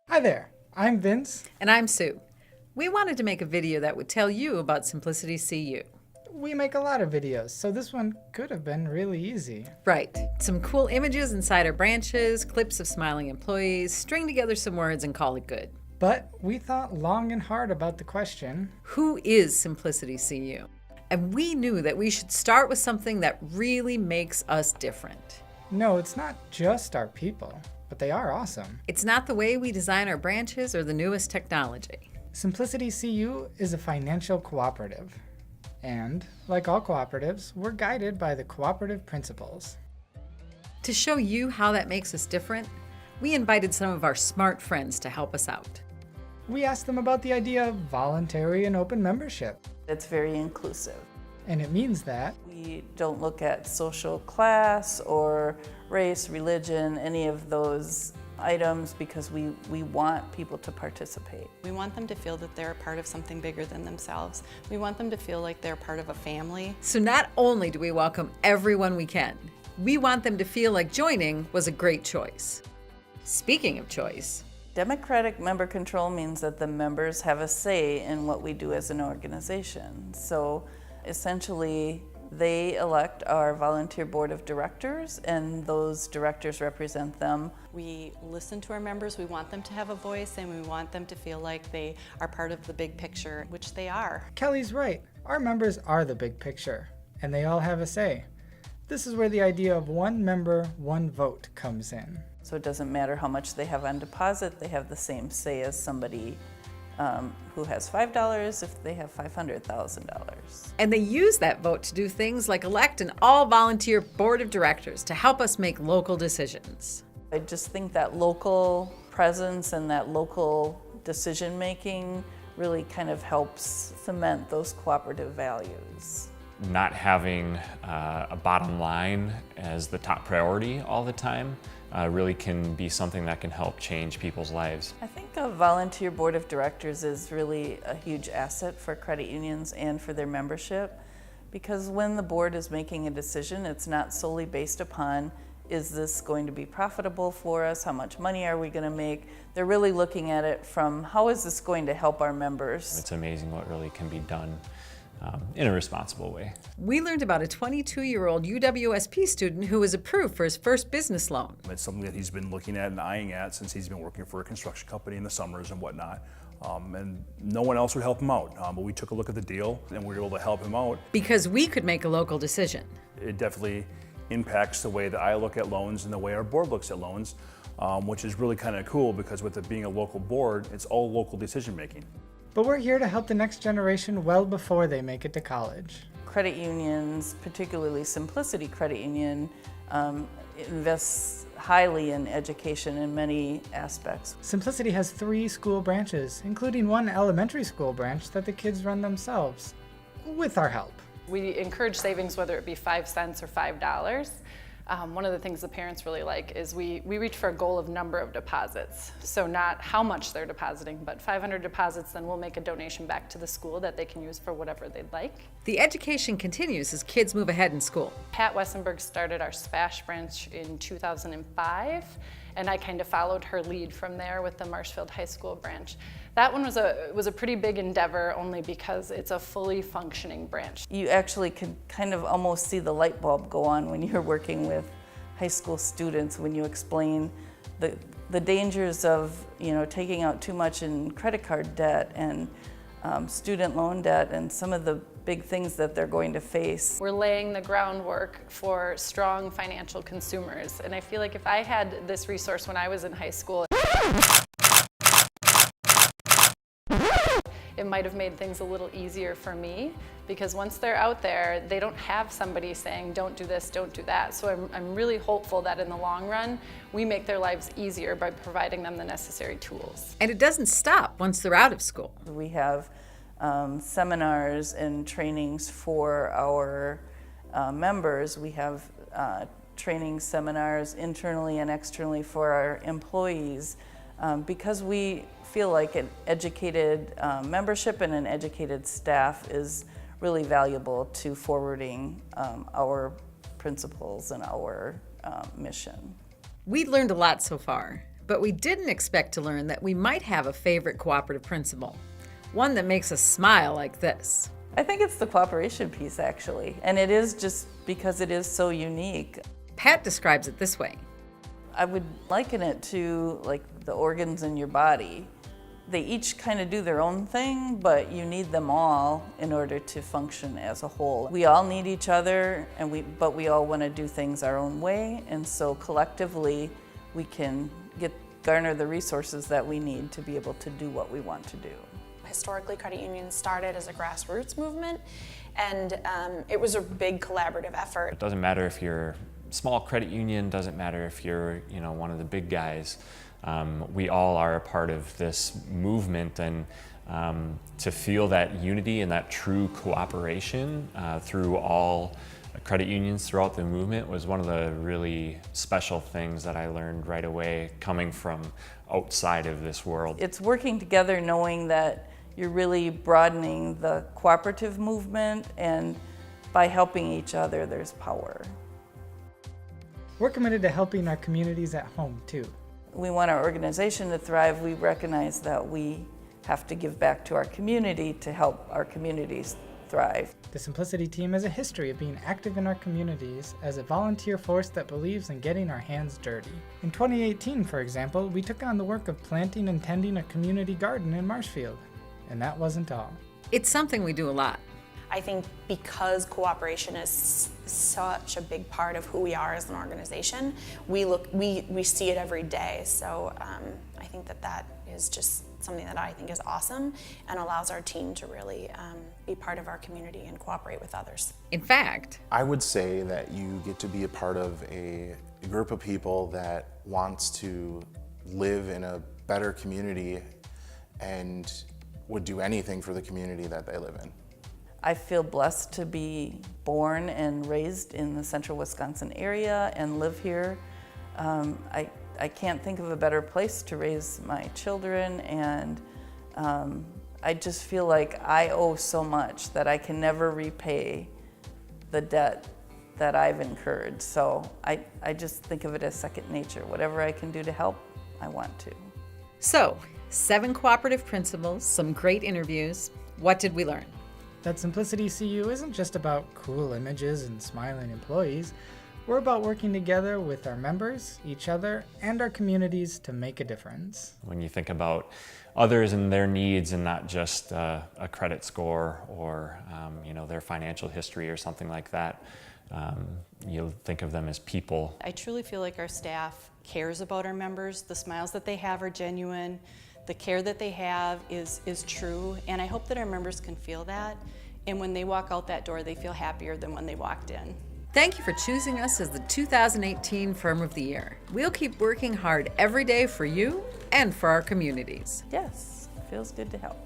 Hi there, I'm Vince. And I'm Sue. We wanted to make a video that would tell you about Simplicity CU. We make a lot of videos, so this one could have been really easy. Right. Some cool images inside our branches, clips of smiling employees, string together some words and call it good. But we thought long and hard about the question, Who is Simplicity CU? And we knew that we should start with something that really makes us different. no, it's not just our people, but they are awesome. It's not the way we design our branches or the newest technology. Simplicity CU is a financial cooperative. And, like all cooperatives, we're guided by the cooperative principles. To show you how that makes us different, we invited some of our smart friends to help us out. We asked them about the idea of voluntary and open membership. It's very inclusive. And it means that We don't look at social class or race, religion, any of those items because we want people to participate. We want them to feel that they're a part of something bigger than themselves. We want them to feel like they're part of a family. So not only do we welcome everyone we can, we want them to feel like joining was a great choice. Speaking of choice, Democratic member control means that the members have a say in what we do as an organization. So essentially, they elect our volunteer board of directors, and those directors represent them. We listen to our members, we want them to have a voice, and we want them to feel like they are part of the big picture, which they are. Kelly's right. Our members are the big picture, and they all have a say. This is where the idea of one member, one vote comes in. So it doesn't matter how much they have on deposit, they have the same say as somebody who has $5 if they have $500,000. and they use that vote to do things like elect an all-volunteer board of directors to help us make local decisions. I just think that local presence and that local decision making really kind of helps cement those cooperative values. Not having a bottom line as the top priority all the time really can be something that can help change people's lives. I think a volunteer board of directors is really a huge asset for credit unions and for their membership, because when the board is making a decision, it's not solely based upon, is this going to be profitable for us? How much money are we going to make? They're really looking at it from, how is this going to help our members? It's amazing what really can be done in a responsible way. We learned about a 22-year-old UWSP student who was approved for his first business loan. It's something that he's been looking at and eyeing at since he's been working for a construction company in the summers and whatnot. And no one else would help him out. But we took a look at the deal and we were able to help him out. Because we could make a local decision. It definitely impacts the way that I look at loans and the way our board looks at loans, which is really kind of cool because with it being a local board, it's all local decision making. But we're here to help the next generation well before they make it to college. Credit unions, particularly Simplicity Credit Union, invests highly in education in many aspects. Simplicity has 3 school branches, including one elementary school branch that the kids run themselves, with our help. We encourage savings, whether it be 5 cents or $5. One of the things the parents really like is we reach for a goal of number of deposits. So not how much they're depositing, but 500 deposits, then we'll make a donation back to the school that they can use for whatever they'd like. The education continues as kids move ahead in school. Pat Wessenberg started our Spash branch in 2005, and I kind of followed her lead from there with the Marshfield High School branch. That one was a pretty big endeavor only because it's a fully functioning branch. You actually can kind of almost see the light bulb go on when you're working with high school students, when you explain the dangers of taking out too much in credit card debt and student loan debt and some of the big things that they're going to face. We're laying the groundwork for strong financial consumers, and I feel like if I had this resource when I was in high school, it might have made things a little easier for me, because once they're out there, they don't have somebody saying, don't do this, don't do that. So I'm really hopeful that in the long run, we make their lives easier by providing them the necessary tools. And it doesn't stop once they're out of school. We have seminars and trainings for our members. We have training seminars internally and externally for our employees, because we feel like an educated membership and an educated staff is really valuable to forwarding our principles and our mission. We learned a lot so far. But we didn't expect to learn that we might have a favorite cooperative principle, one that makes us smile like this. I think it's the cooperation piece, actually. And it is just because it is so unique. Pat describes it this way. I would liken it to like the organs in your body. They each kind of do their own thing, but you need them all in order to function as a whole. We all need each other, but we all want to do things our own way, and so collectively we can garner the resources that we need to be able to do what we want to do. Historically, credit unions started as a grassroots movement, and it was a big collaborative effort. It doesn't matter if you're a small credit union, doesn't matter if you're one of the big guys. We all are a part of this movement, and to feel that unity and that true cooperation through all credit unions throughout the movement was one of the really special things that I learned right away coming from outside of this world. It's working together, knowing that you're really broadening the cooperative movement, and by helping each other, there's power. We're committed to helping our communities at home too. We want our organization to thrive. We recognize that we have to give back to our community to help our communities thrive. The Simplicity team has a history of being active in our communities as a volunteer force that believes in getting our hands dirty. In 2018, for example, we took on the work of planting and tending a community garden in Marshfield. And that wasn't all. It's something we do a lot. I think because cooperation is such a big part of who we are as an organization, we see it every day. So I think that is just something that I think is awesome and allows our team to really be part of our community and cooperate with others. In fact, I would say that you get to be a part of a group of people that wants to live in a better community and would do anything for the community that they live in. I feel blessed to be born and raised in the central Wisconsin area and live here. I can't think of a better place to raise my children, and I just feel like I owe so much that I can never repay the debt that I've incurred. So I just think of it as second nature. Whatever I can do to help, I want to. So, 7 cooperative principles, some great interviews. What did we learn? That Simplicity CU isn't just about cool images and smiling employees. We're about working together with our members, each other, and our communities to make a difference. When you think about others and their needs and not just a credit score or their financial history or something like that, you'll think of them as people. I truly feel like our staff cares about our members. The smiles that they have are genuine. The care that they have is true, and I hope that our members can feel that. And when they walk out that door, they feel happier than when they walked in. Thank you for choosing us as the 2018 Firm of the Year. We'll keep working hard every day for you and for our communities. Yes, feels good to help.